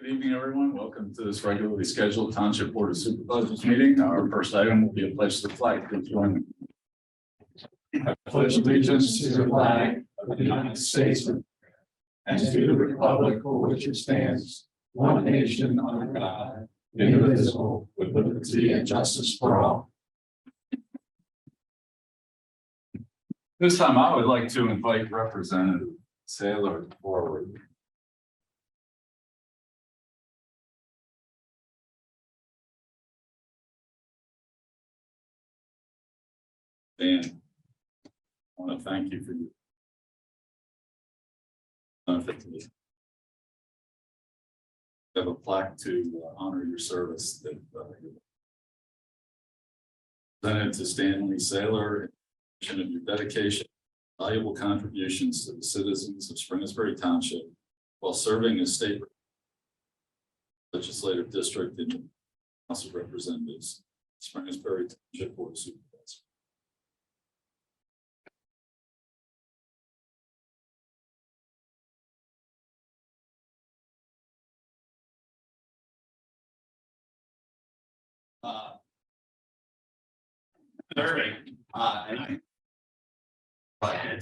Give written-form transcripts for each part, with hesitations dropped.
Good evening, everyone. Welcome to this regularly scheduled Township Board of Supervisors meeting. Our first item will be a pledge to the flag. Please join me. I pledge allegiance to the flag of the United States and to the republic for which it stands, one nation under God, indivisible, with liberty and justice for all. This time, I would like to invite Representative Saylor forward. Dan, I want to thank you for your benefit to me. I have a plaque to honor your service that presented to Stanley Saylor in of your dedication, valuable contributions to the citizens of Springersbury Township while serving as state legislative district in the House of Representatives, Springersbury Township Board of Supervisors. Irving, and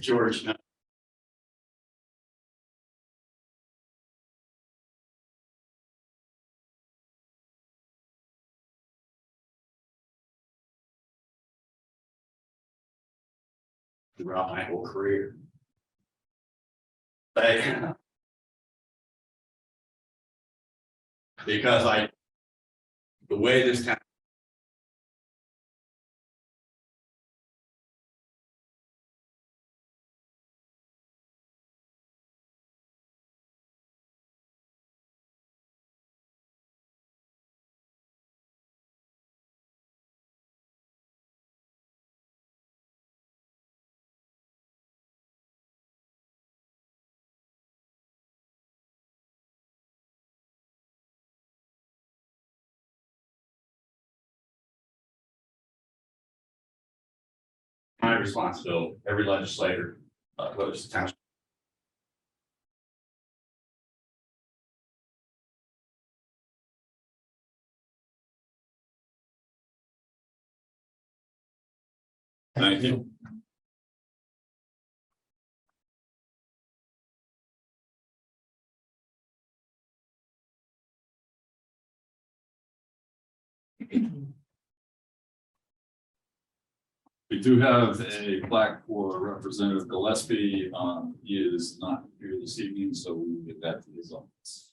George. Throughout my whole career. Because the way this town. My responsibility, every legislator, whether it's the township. Thank you. We do have a plaque for Representative Gillespie. He is not here this evening, so we will get that to his office.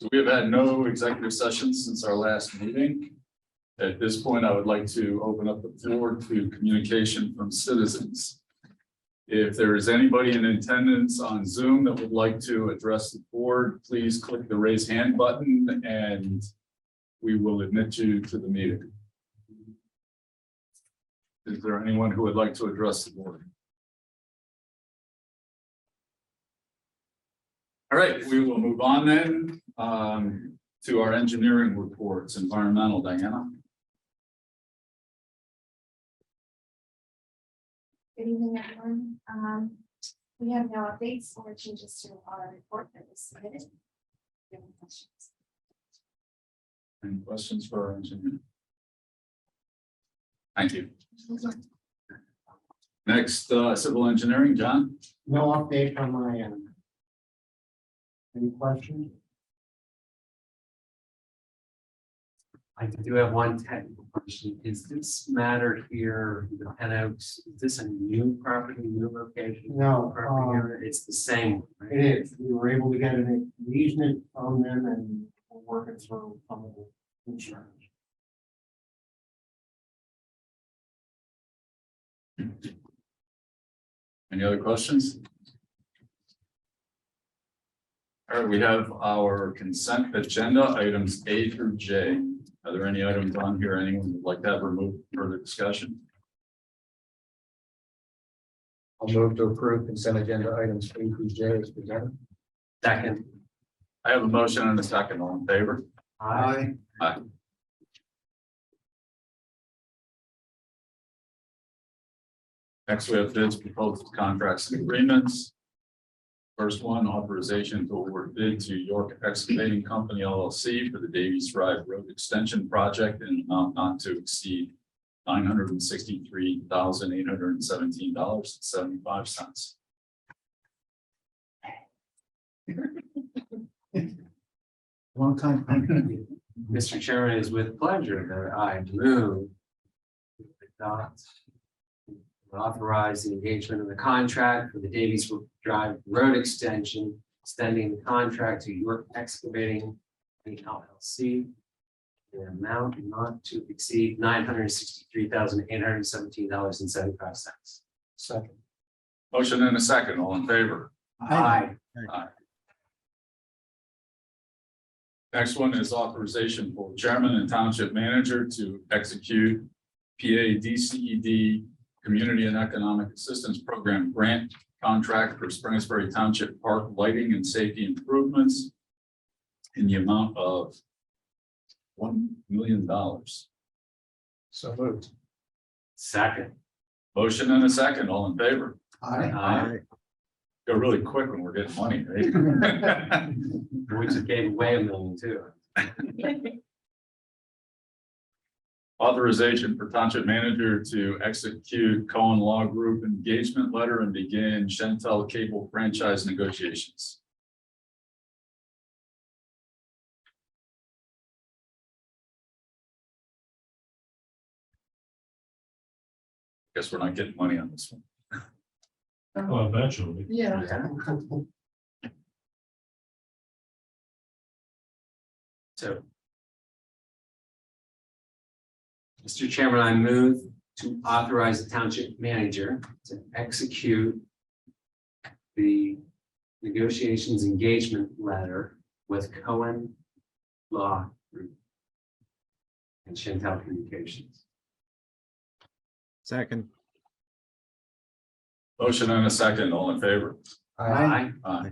So we have had no executive sessions since our last meeting. At this point, I would like to open up the floor to communication from citizens. If there is anybody in attendance on Zoom that would like to address the board, please click the raise hand button and we will admit you to the meeting. Is there anyone who would like to address the board? All right, we will move on then to our engineering reports. Environmental, Diana. Good evening, everyone. We have no updates or changes to our report that was submitted. Do you have any questions? Any questions for our engineer? Thank you. Next, civil engineering, John. No update on my end. Any questions? I do have one technical question. Is this matter here, the Pen Oaks, is this a new property, new location? No, Property owner? It's the same, right? It is. We were able to get an easement from them and we're working through some of the insurance. Any other questions? All right, we have our consent agenda items A through J. Are there any items on here anyone would like to have removed for further discussion? I'll move to approve consent agenda items A through J as presented. Second. I have a motion and a second. All in favor? Aye. Aye. Next, we have bids, proposals, contracts, and agreements. First one, authorization to award bid to York Excavating Company LLC for the Davies Drive Road Extension Project in an amount not to exceed $963,817.75. Long time. Mr. Chairman, it is with pleasure that I move to adopt and authorize the engagement of the contract for the Davies Drive Road Extension, extending the contract to York Excavating LLC. The amount not to exceed $963,817.75. Second. Motion and a second, all in favor? Aye. Next one is authorization for chairman and township manager to execute PA DCED Community and Economic Assistance Program grant contract for Springersbury Township Park lighting and safety improvements in the amount of $1 million. So moved. Second. Motion and a second, all in favor? Aye. Go really quick when we're getting money, right? We just gave away $1 million too. Authorization for township manager to execute Cohen Law Group engagement letter and begin Chantel Cable franchise negotiations. Guess we're not getting money on this one. Well, eventually. Yeah. So. Mr. Chairman, I move to authorize the township manager to execute the negotiations engagement letter with Cohen Law Group and Chantel Communications. Second. Motion and a second, all in favor? Aye. Aye.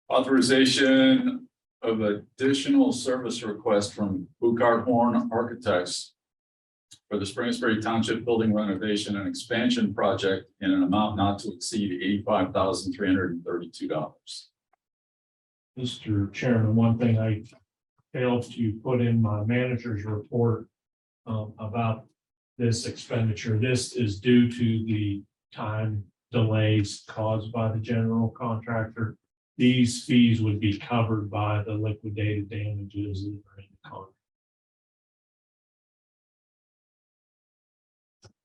Authorization of additional service request from Buchard Horn Architects for the Springersbury Township Building Renovation and Expansion Project in an amount not to exceed $85,332. Mr. Chairman, one thing I failed to put in my manager's report about this expenditure. This is due to the time delays caused by the general contractor. These fees would be covered by the liquidated damages that are in the contract.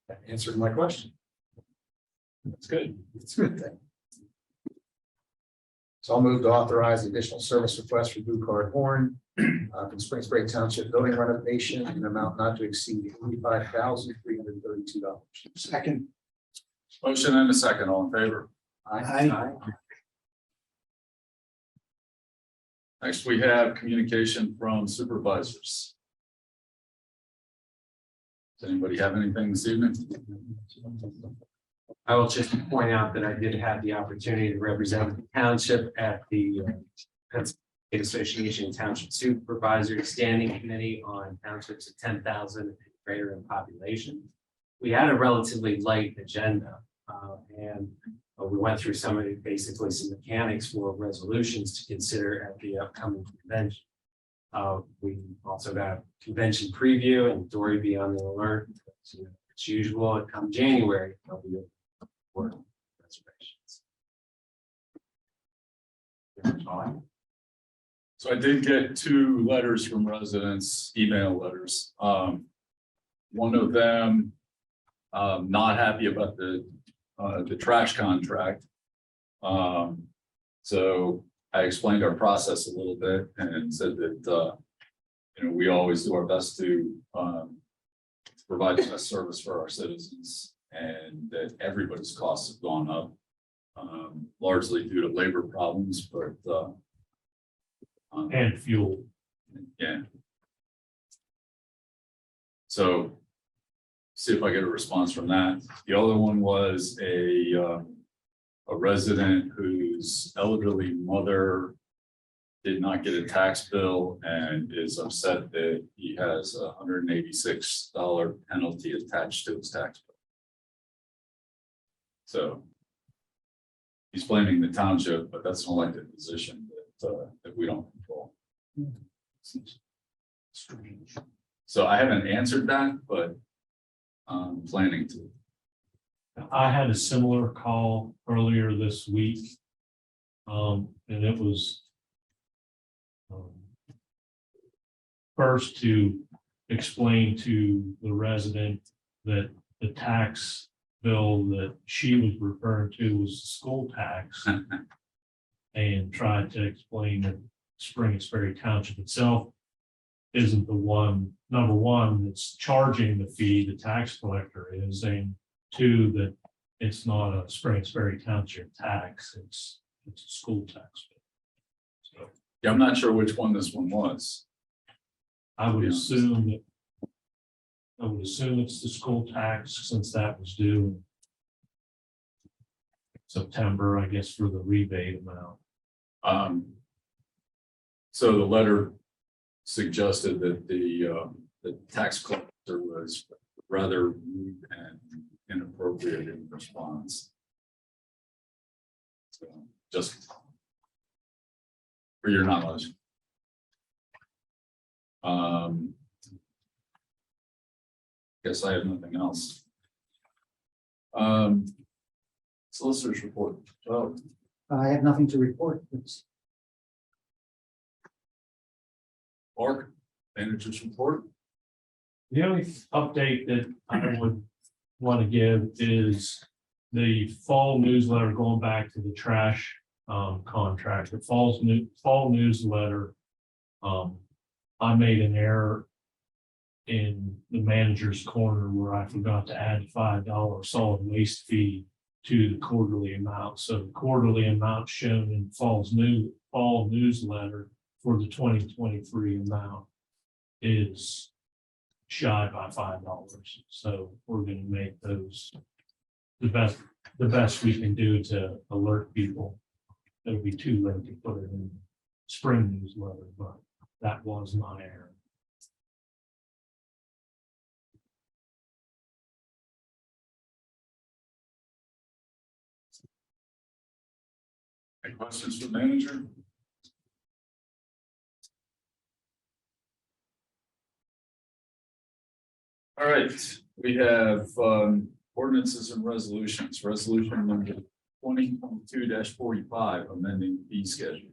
That answered my question. That's good. It's a good thing. So I'll move to authorize the additional service request for Buchard Horn from Springersbury Township building renovation in an amount not to exceed $85,332. Second. Motion and a second, all in favor? Aye. Next, we have communication from supervisors. Does anybody have anything this evening? I will just point out that I did have the opportunity to represent the township at the Pennsylvania Association Township Supervisors Standing Committee on townships of 10,000 and greater in population. We had a relatively light agenda and we went through basically some mechanics for resolutions to consider at the upcoming convention. We also got a convention preview and Dory be on the alert. So, as usual, come January, there'll be work reservations. So I did get 2 letters from residents, email letters. One of them not happy about the trash contract. So I explained our process a little bit and said that we always do our best to provide the best service for our citizens, and that everybody's costs have gone up, largely due to labor problems, but And fuel. yeah. So see if I get a response from that. The other one was a resident whose elderly mother did not get a tax bill and is upset that he has $186 penalty attached to his tax bill. So he's blaming the township, but that's an elected position that we don't control. Strange. So I haven't answered that, but I'm planning to. I had a similar call earlier this week. And it was first to explain to the resident that the tax bill that she was referring to was the school tax. And tried to explain that Spring Township itself isn't the one, number one, that's charging the fee, the tax collector is, and two, that it's not a Spring Township tax, it's a school tax. So Yeah, I'm not sure which one this one was. I would Yeah. assume it's the school tax, since that was due in September, I guess, for the rebate amount. So the letter suggested that the tax collector was rather rude and inappropriate in response. So just for your knowledge. Guess I have nothing else. Solicitor's report. Oh, I have nothing to report. It's Mark, manager's report. The only update that I would want to give is the fall newsletter, going back to the trash contract, the fall newsletter. I made an error in the manager's corner where I forgot to add $5 solid waste fee to the quarterly amount. So the quarterly amount shown in fall newsletter for the 2023 amount is shy by $5. So we're going to make those the best we can do to alert people. It'll be too late to put it in spring newsletter, but that was my error. Any questions for the manager? All right, we have ordinances and resolutions. Resolution number 2022-45, amending fee schedule.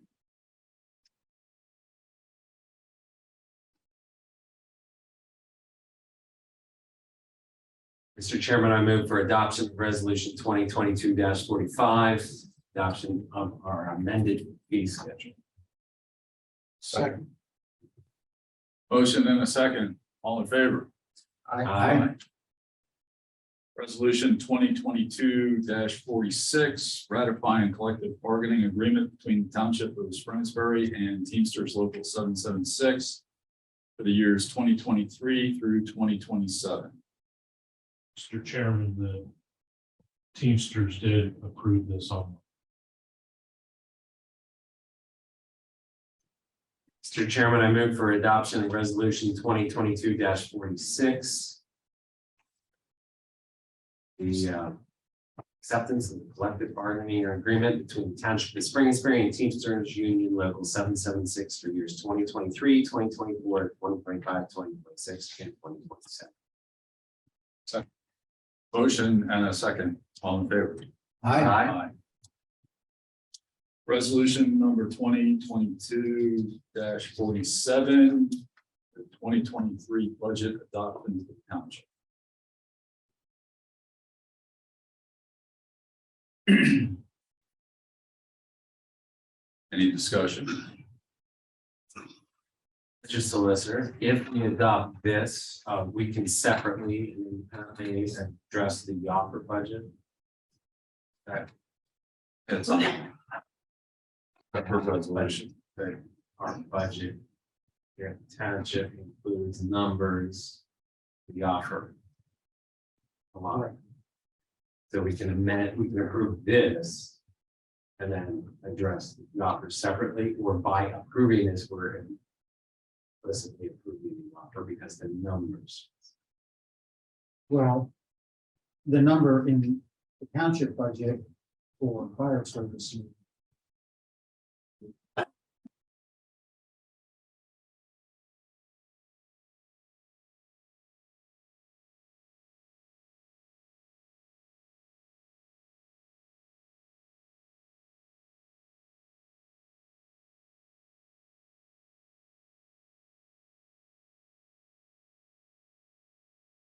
Mr. Chairman, I move for adoption of resolution 2022-45, adoption of our amended fee schedule. Second. Motion and a second. All in favor? Aye. Resolution 2022-46, ratifying collective bargaining agreement between the Township of Spring and Teamsters Local 776 for the years 2023 through 2027. Mr. Chairman, the Teamsters did approve this on. Mr. Chairman, I move for adoption of resolution 2022-46. The acceptance of the collective bargaining agreement between the Township of Spring and Teamsters Union Local 776 for years 2023, 2024, 2025, 2026, and 2027. Motion and a second. All in favor? Aye. Resolution number 2022-47, the 2023 budget adopted into the township. Any discussion? Mr. Solicitor, if we adopt this, we can separately and independently address the offer budget. It's on the resolution. That our budget here at the township includes numbers, the offer. A lot. So we can amend, we can approve this and then address the offer separately, or by approving this, we're implicitly approving the offer because the numbers. Well, the number in the township budget for fire service.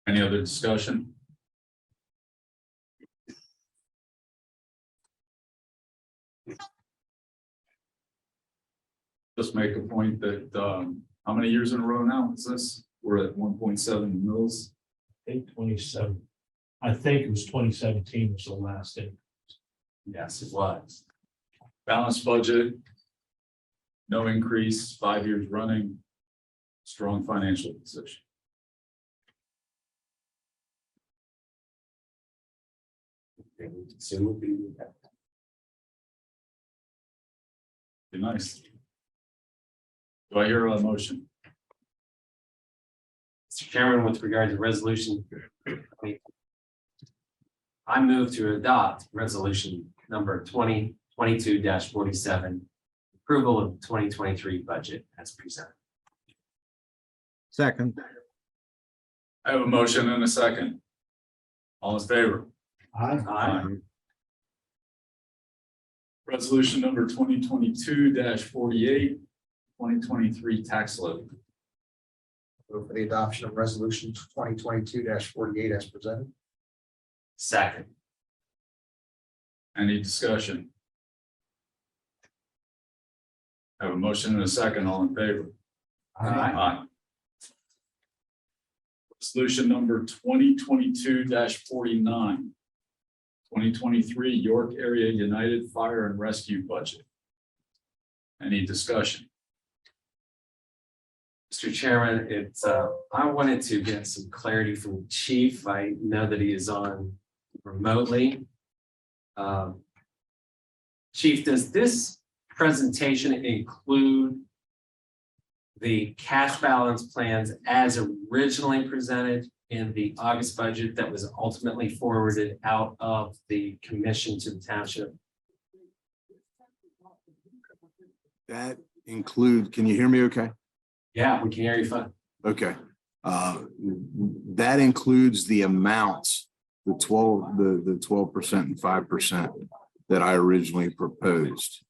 Any other discussion? Just make a point that, how many years in a row now is this? We're at 1.7 mils. 827. I think it was 2017 was the last day. Yes, it was. Balanced budget. No increase, 5 years running. Strong financial position. Soon will be. Be nice. Do I hear a motion? Mr. Chairman, with regard to resolution, I move to adopt resolution number 2022-47, approval of 2023 budget as presented. Second. I have a motion and a second. All in favor? Aye. Resolution number 2022-48, 2023 tax levy. Move for the adoption of resolution 2022-48 as presented. Second. Any discussion? I have a motion and a second. All in favor? Aye. Resolution number 2022-49. 2023 York Area United Fire and Rescue Budget. Any discussion? Mr. Chairman, it's, I wanted to get some clarity from the chief. I know that he is on remotely. Chief, does this presentation include the cash balance plans as originally presented in the August budget that was ultimately forwarded out of the commission to the township? That include, can you hear me okay? Yeah, we can hear you fine. Okay. That includes the amounts, the 12% and 5% that I originally proposed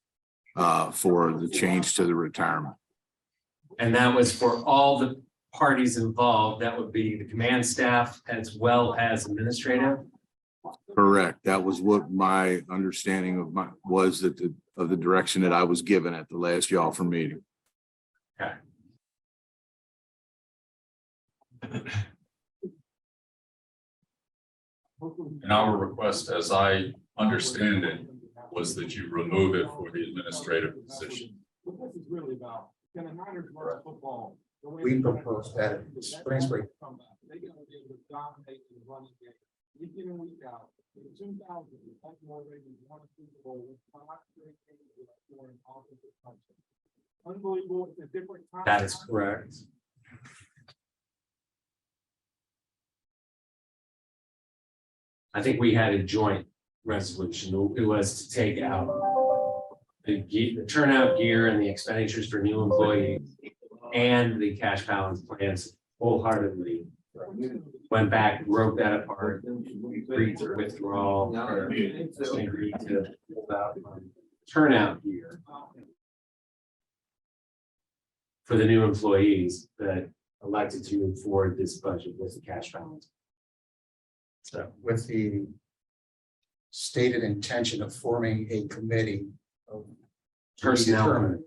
for the change to the retirement. And that was for all the parties involved. That would be the command staff as well as administrative. Correct. That was what my understanding of the direction that I was given at the last y'all meeting. Okay. And our request, as I understand it, was that you remove it for the administrative position. What this is really about, can the Niners run football? We proposed that in the spring break. They're gonna be able to dominate the running game, week in and week out. In 2000, the Baltimore Ravens won a Super Bowl with 5 straight games without scoring offensive touchdowns. Unbelievable, it's a different time. That is correct. I think we had a joint resolution. It was to take out the turnout gear and the expenditures for new employees and the cash balance plans wholeheartedly. Went back, wrote that apart, agreed to withdrawal, or agreed to hold out on turnout gear for the new employees that elected to move forward this budget with the cash balance. So With the stated intention of forming a committee of personnel, determine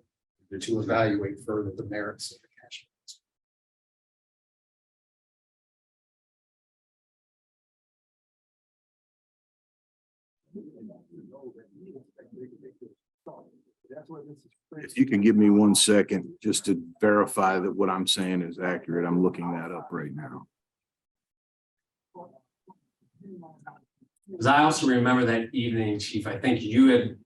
to evaluate further the merits of the cash. If you can give me 1 second just to verify that what I'm saying is accurate, I'm looking that up right now. because I also remember that evening, Chief, I think you had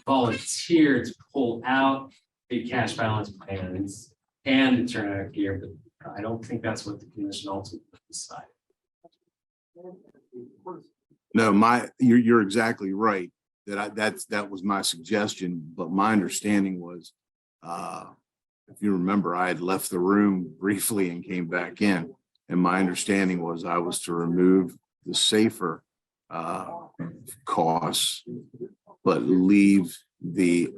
volunteer to pull out the cash balance plans and the turnout gear, but I don't think that's what the commission ultimately decided. No, you're exactly right. That was my suggestion, but my understanding was, if you remember, I had left the room briefly and came back in. And my understanding was I was to remove the safer costs, but leave the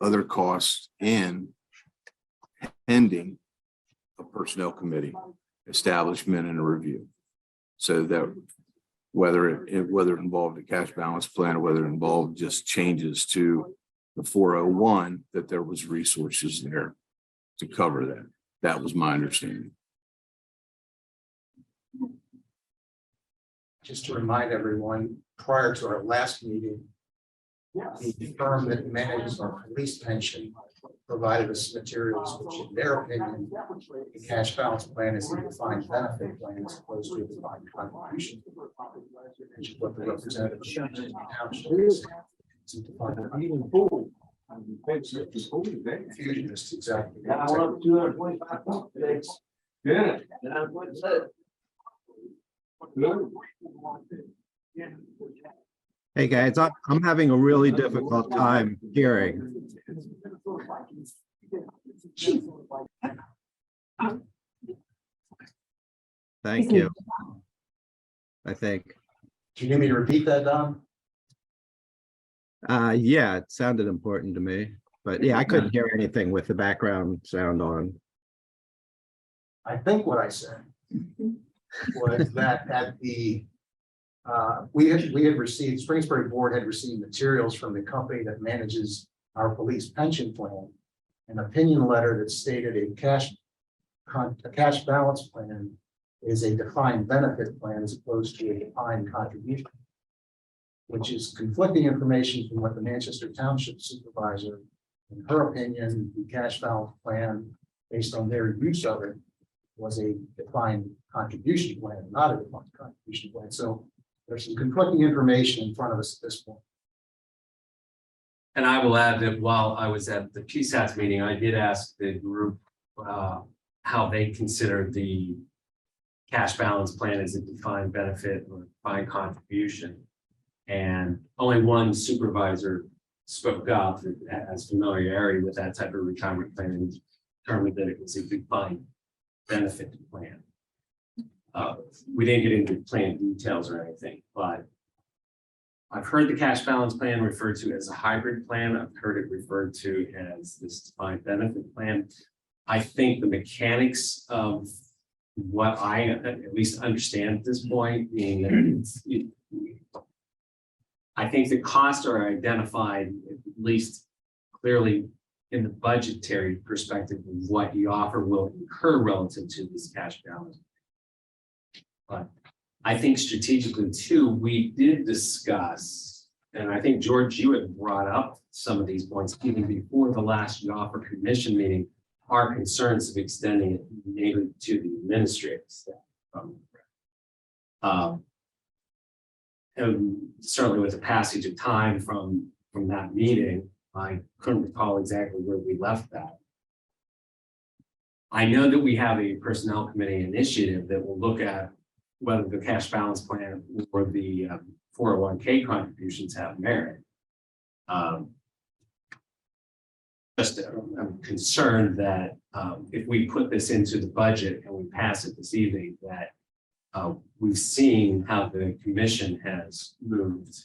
other costs in pending a personnel committee establishment and a review. So that whether it involved a cash balance plan or whether it involved just changes to the 401, that there was resources there to cover that. That was my understanding. Just to remind everyone, prior to our last meeting, the firm that manages our police pension provided us materials which, in their opinion, the cash balance plan is a defined benefit plan as opposed to a defined contribution. Which is what the representative should in the township is. It's a defined contribution. Confusion is exactly. Hey guys, I'm having a really difficult time hearing. Thank you. I think. Do you need me to repeat that, Don? Yeah, it sounded important to me, but yeah, I couldn't hear anything with the background sound on. I think what I said was that at the we had received, Spring Board had received materials from the company that manages our police pension plan, an opinion letter that stated a cash balance plan is a defined benefit plan as opposed to a defined contribution, which is conflicting information from what the Manchester Township Supervisor, in her opinion, the cash balance plan, based on their use of it, was a defined contribution plan, not a defined contribution plan. So there's some conflicting information in front of us at this point. And I will add that while I was at the PSATS meeting, I did ask the group how they consider the cash balance plan as a defined benefit or defined contribution. And only one supervisor spoke up as familiarity with that type of retirement plan and determined that it was a defined benefit plan. We didn't get into plan details or anything, but I've heard the cash balance plan referred to as a hybrid plan. I've heard it referred to as this defined benefit plan. I think the mechanics of what I at least understand at this point, being that I think the costs are identified at least clearly in the budgetary perspective of what the offer will incur relative to this cash balance. But I think strategically too, we did discuss, and I think George, you had brought up some of these points even before the last offer commission meeting, our concerns of extending it maybe to the administrative staff. And certainly with the passage of time from that meeting, I couldn't recall exactly where we left that. I know that we have a personnel committee initiative that will look at whether the cash balance plan or the 401k contributions have merit. I'm concerned that if we put this into the budget and we pass it this evening, that we've seen how the commission has moved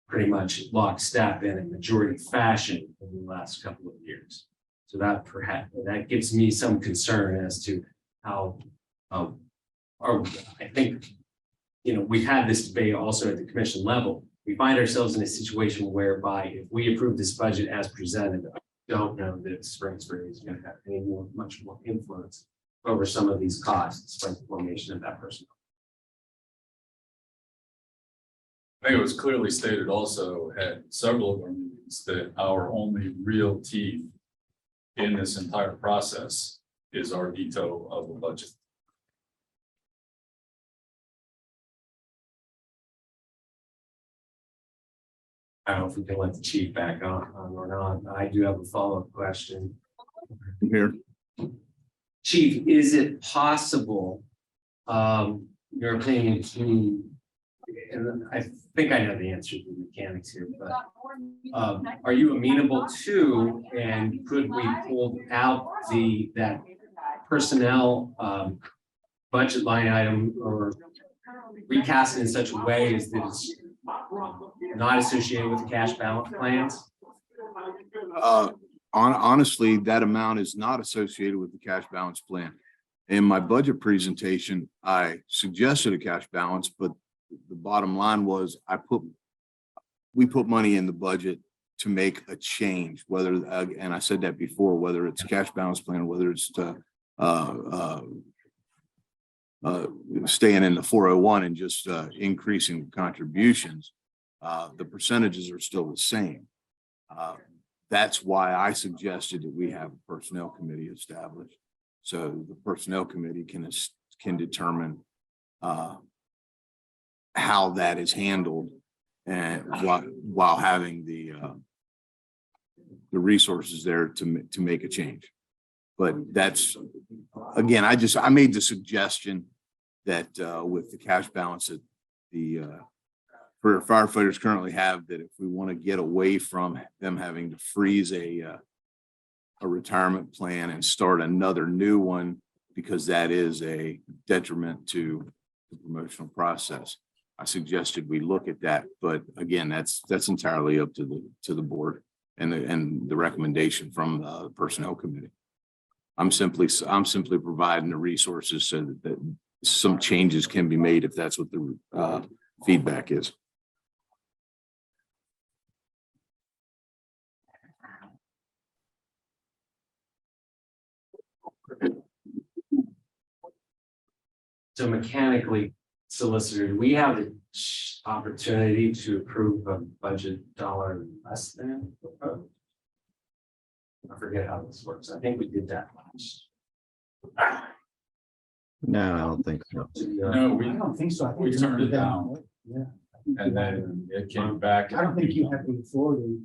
pretty much lockstep in a majority fashion in the last couple of years. So that perhaps that gives me some concern as to how I think, we've had this debate also at the commission level. We find ourselves in a situation whereby if we approve this budget as presented, I don't know that Spring-Spring is going to have much more influence over some of these costs by the formation of that personnel. I think it was clearly stated also at several of our meetings that our only real teeth in this entire process is our veto of the budget. I don't know if we can let the chief back on or not. I do have a follow-up question. Here, Chief, is it possible, your opinion to, and I think I know the answer to the mechanics here, but are you amenable to, and could we pull out that personnel budget line item or recast it in such a way as that it's not associated with the cash balance plans? honestly, that amount is not associated with the cash balance plan. In my budget presentation, I suggested a cash balance, but the bottom line was we put money in the budget to make a change, whether, and I said that before, whether it's cash balance plan, whether it's to staying in the 401 and just increasing contributions, the percentages are still the same. That's why I suggested that we have a personnel committee established. So the personnel committee can determine how that is handled, and while having the resources there to make a change. But that's, again, I made the suggestion that with the cash balance that the firefighters currently have, that if we want to get away from them having to freeze a retirement plan and start another new one, because that is a detriment to the promotional process, I suggested we look at that. But again, that's entirely up to the board and the recommendation from the personnel committee. I'm simply providing the resources so that some changes can be made if that's what the feedback is. So mechanically, solicitor, do we have the opportunity to approve a budget dollar less than proposed? I forget how this works. I think we did that last. No, I don't think so. No, I don't think so. I think we it's turned it down. down. Yeah. And then it came back. I don't think you have the authority.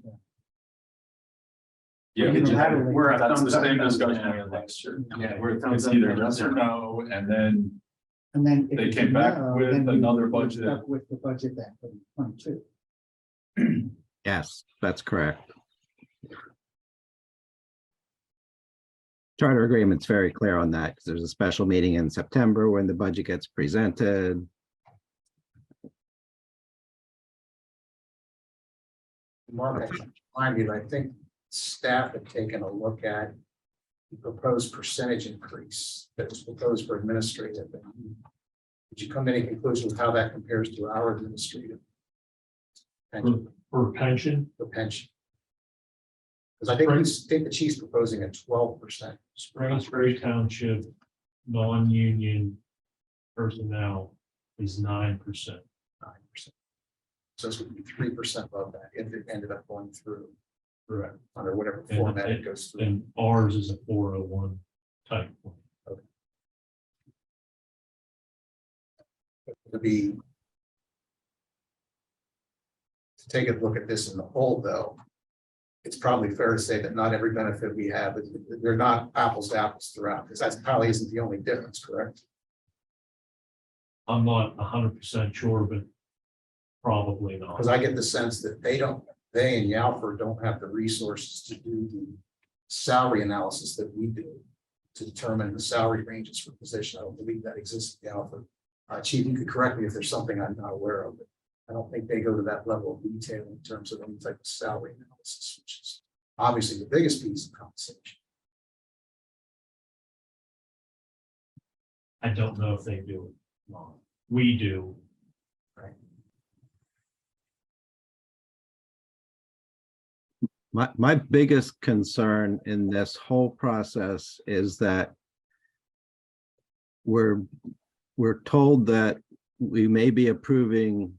Yeah, You don't have it. that's the same discussion we had last year. Yeah, we're It's either yes or no, and then And then. if they it's came back no, with then you- another you're budget. stuck with the budget that for 22. Yes, that's correct. Charter agreement's very clear on that, because there's a special meeting in September when the budget gets presented. Mark, I think staff had taken a look at the proposed percentage increase that was proposed for administrative. Did you come to any conclusion with how that compares to our administrative? pension, For pension, the pension? Because I think the chief's proposing a 12%. Spring Township non-union personnel is 9%. 9%. So this would be 3% above that if it ended up going through Correct. under whatever And format it goes through. And ours is a 401 type one. To be. To take a look at this in the whole, though, it's probably fair to say that not every benefit we have, they're not apples to apples throughout, because that probably isn't the only difference, correct? I'm not 100% sure, but probably not. Because I get the sense that they and Yalford don't have the resources to do the salary analysis that we do to determine the salary ranges for position. I don't believe that exists in Yalford. Chief, you could correct me if there's something I'm not aware of, but I don't think they go to that level of detail in terms of any type of salary analysis, which is obviously the biggest piece of compensation. I don't know if they do it. No, we do. Right. My biggest concern in this whole process is that we're told that we may be approving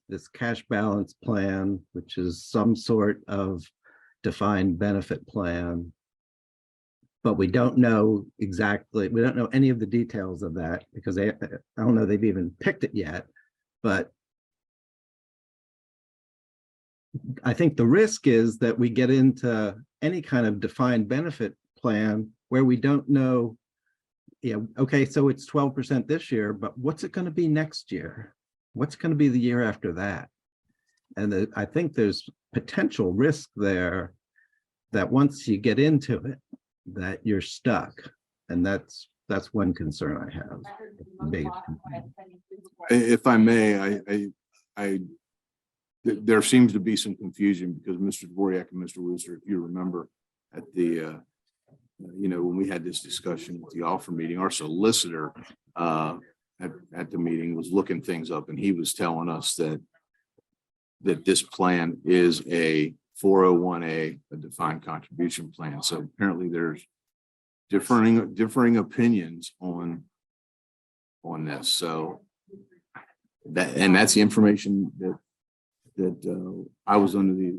this cash balance plan, which is some sort of defined benefit plan. But we don't know exactly, we don't know any of the details of that, because I don't know they've even picked it yet, but I think the risk is that we get into any kind of defined benefit plan where we don't know, okay, so it's 12% this year, but what's it going to be next year? What's going to be the year after that? And I think there's potential risk there that once you get into it, that you're stuck. And that's one concern I have. Biggest concern. If I may, there seems to be some confusion because Mr. Dvorak and Mr. Wooster, if you remember at the, when we had this discussion at the offer meeting, our solicitor at the meeting was looking things up and he was telling us that this plan is a 401A, a defined contribution plan. So apparently there's differing opinions on this. So that's the information that I was under the,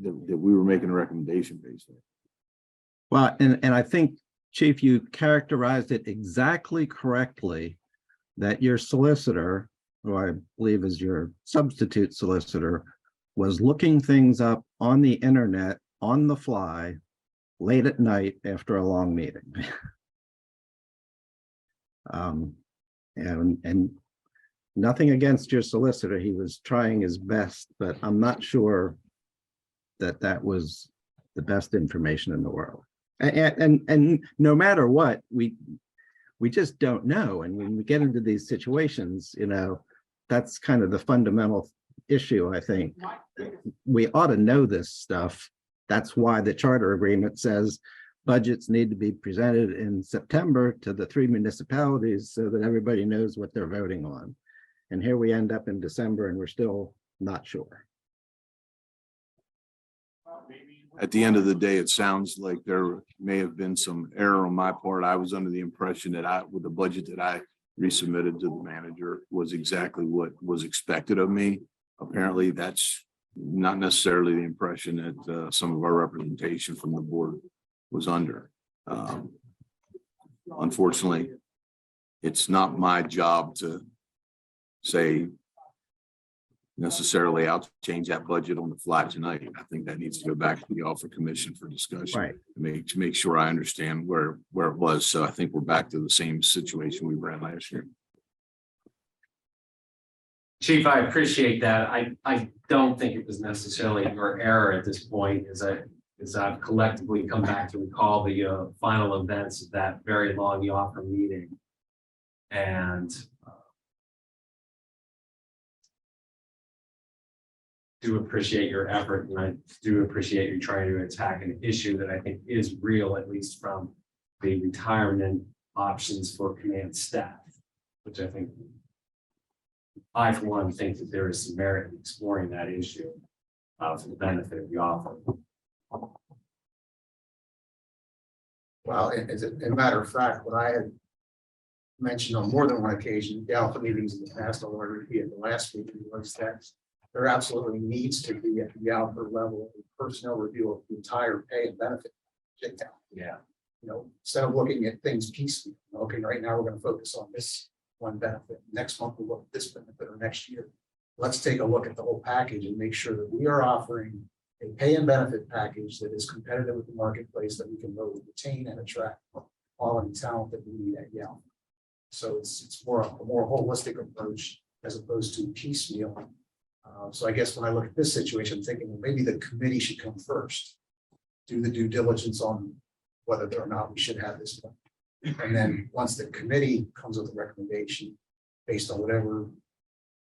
that we were making a recommendation based on. Well, and I think, Chief, you characterized it exactly correctly, that your solicitor, who I believe is your substitute solicitor, was looking things up on the internet on the fly late at night after a long meeting. And nothing against your solicitor, he was trying his best, but I'm not sure that was the best information in the world. And no matter what, we just don't know. And when we get into these situations, that's kind of the fundamental issue, I think. We ought to know this stuff. That's why the charter agreement says budgets need to be presented in September to the 3 municipalities so that everybody knows what they're voting on. And here we end up in December and we're still not sure. At the end of the day, it sounds like there may have been some error on my part. I was under the impression that with the budget that I resubmitted to the manager was exactly what was expected of me. Apparently, that's not necessarily the impression that some of our representation from the board was under. Unfortunately, it's not my job to say necessarily I'll change that budget on the fly tonight. I think that needs to go back to the offer commission for discussion. Right. To make sure I understand where it was. So I think we're back to the same situation we were in last year. Chief, I appreciate that. I don't think it was necessarily your error at this point, as I've collectively come back to recall the final events of that very long offer meeting. And do appreciate your effort, and I do appreciate you trying to attack an issue that I think is real, at least from the retirement options for command staff, which I think I, for one, think that there is some merit in exploring that issue for the benefit of the offer. Well, as a matter of fact, what I had mentioned on more than one occasion, the alpha meetings in the past, I'll repeat at the last meeting, was that there absolutely needs to be at the alpha level a personnel review of the entire pay and benefit. Yeah. Instead of looking at things piecemeal, okay, right now we're going to focus on this one benefit. Next month we'll look at this benefit, or next year. Let's take a look at the whole package and make sure that we are offering a pay and benefit package that is competitive with the marketplace, that we can both retain and attract quality talent that we need at Yale. So it's a more holistic approach as opposed to piecemeal. So I guess when I look at this situation, I'm thinking, well, maybe the committee should come first, do the due diligence on whether or not we should have this one. And then once the committee comes with a recommendation based on whatever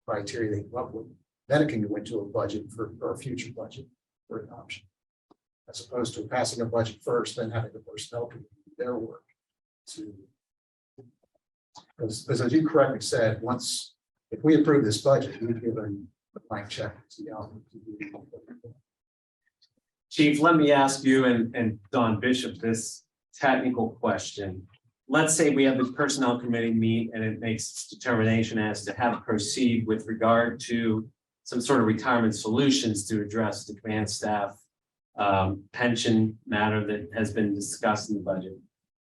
criteria they come up with, then it can go into a budget for a future budget for adoption, as opposed to passing a budget first, then having the personnel committee do their work. Because as you correctly said, if we approve this budget, we've given a blank check to the alpha. Chief, let me ask you and Don Bishop this technical question. Let's say we have the personnel committee meet and it makes its determination as to how to proceed with regard to some sort of retirement solutions to address the command staff pension matter that has been discussed in the budget.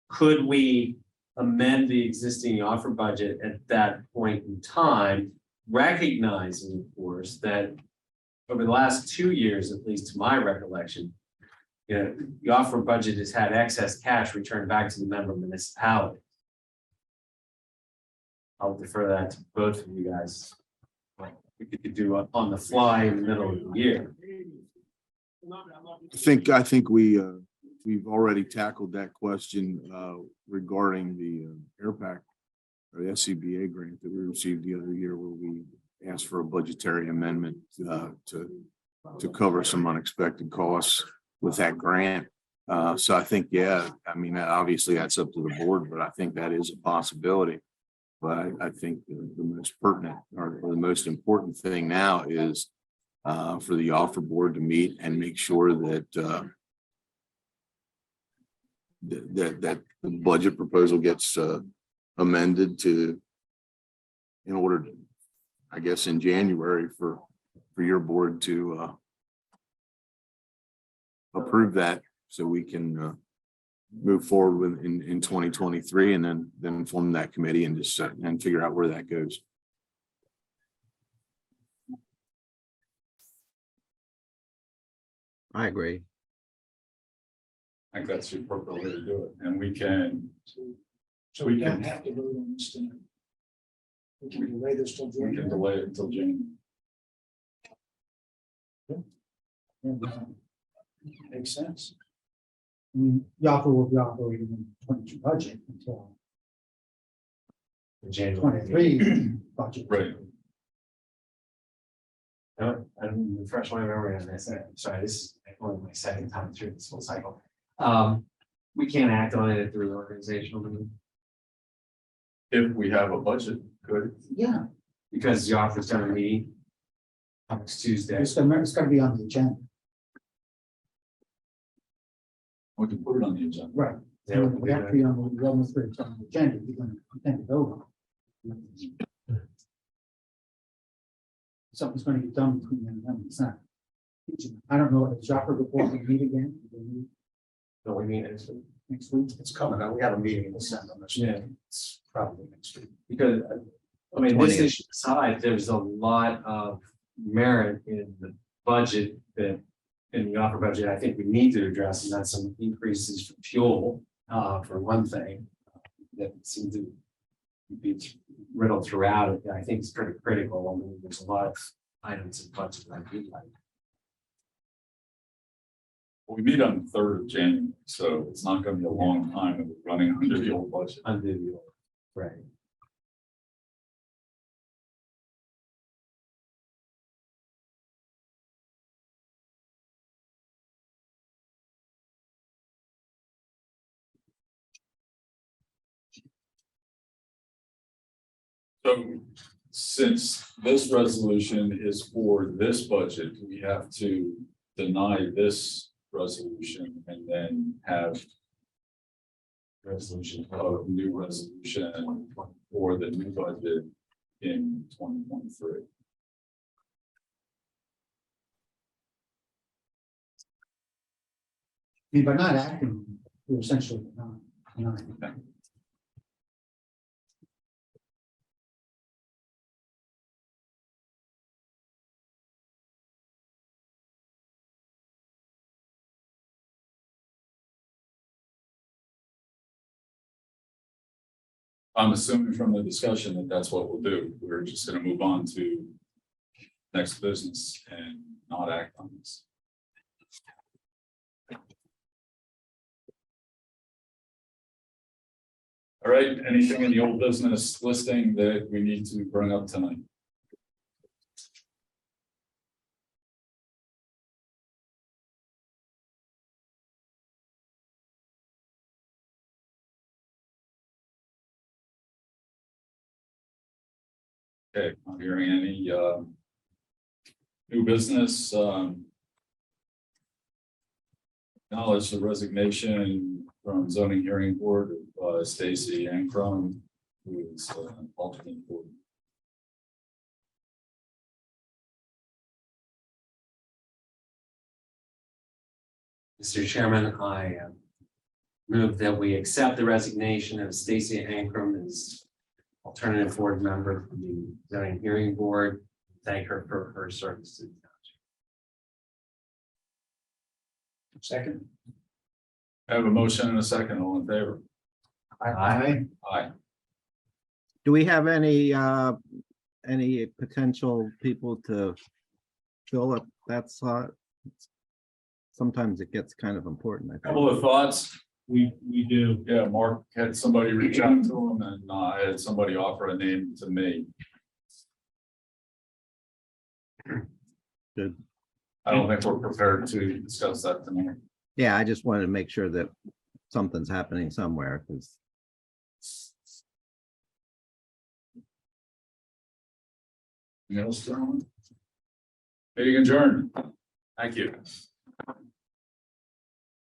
Could we amend the existing offer budget at that point in time, recognizing, of course, that over the last 2 years, at least to my recollection, the offer budget has had excess cash returned back to the member municipality. I'll defer that to both of you guys. We could do it on the fly in the middle of the year. I think we've already tackled that question regarding the AirPack or the SCBA grant that we received the other year, where we asked for a budgetary amendment to cover some unexpected costs with that grant. So I think, yeah, I mean, obviously that's up to the board, but I think that is a possibility. But I think the most pertinent or the most important thing now is for the offer board to meet and make sure that that the budget proposal gets amended in order to, I guess, in January for your board to approve that, so we can move forward with in 2023, and then form that committee and just and figure out where that goes. I agree. I think that's the appropriate way to do it, and we can. So we don't have to vote on this tonight. We can delay this till We can January. delay it until January. Makes sense. I mean, the offer will be operating in 22 budget until In January. 23 budget. Right. I'm refresh my memory on this. Sorry, this is only my second time through this whole cycle. We can't act on it at the reorganizational meeting If we have a budget, good. Yeah, because the office done a meeting next Tuesday. it's gonna be on the agenda. We can put it on the agenda. Right. Yeah, we can We do have to that. be on the wellness for it's on the agenda. You're gonna intend to vote on it. Something's gonna get done between then and then. It's not. I don't know, if Jopper before we meet again, we meet No, we mean it. next week. It's coming up. We have a meeting in December. Yeah. It's probably next week. Because, I mean, this 20th. issue aside, there's a lot of merit in the budget that, in the offer budget, I think we need to address, and that's some increases for fuel, for one thing, that seem to be riddled throughout it. I think it's pretty critical. I mean, there's a lot of items in budget that I do like. We meet on the 3rd of January, so it's not gonna be a long time of running under the old budget. Under the old, right? So since this resolution is for this budget, we have to deny this resolution and then have Resolution. a new resolution for the new budget in 2023. I mean, by not acting, we're essentially not. I'm assuming from the discussion that that's what we'll do. We're just gonna move on to next business and not act on this. All right, anything in the old business listing that we need to bring up tonight? Okay, I'm hearing any new business. Acknowledge the resignation from zoning hearing board of Stacy Ankrum, who is alternate board. Mr. Chairman, I move that we accept the resignation of Stacy Ankrum as alternative board member for the zoning hearing board. Thank her for her service to the township. Second. I have a motion and a second, all in favor? Aye. Aye. Do we have any potential people to fill up that slot? Sometimes it gets kind of important, I think. Couple of thoughts. We do. Yeah, Mark had somebody reach out to him and I had somebody offer a name to me. Good. I don't think we're prepared to discuss that tonight. Yeah, I just wanted to make sure that something's happening somewhere, because Anything else, gentlemen? Meeting adjourned. Thank you.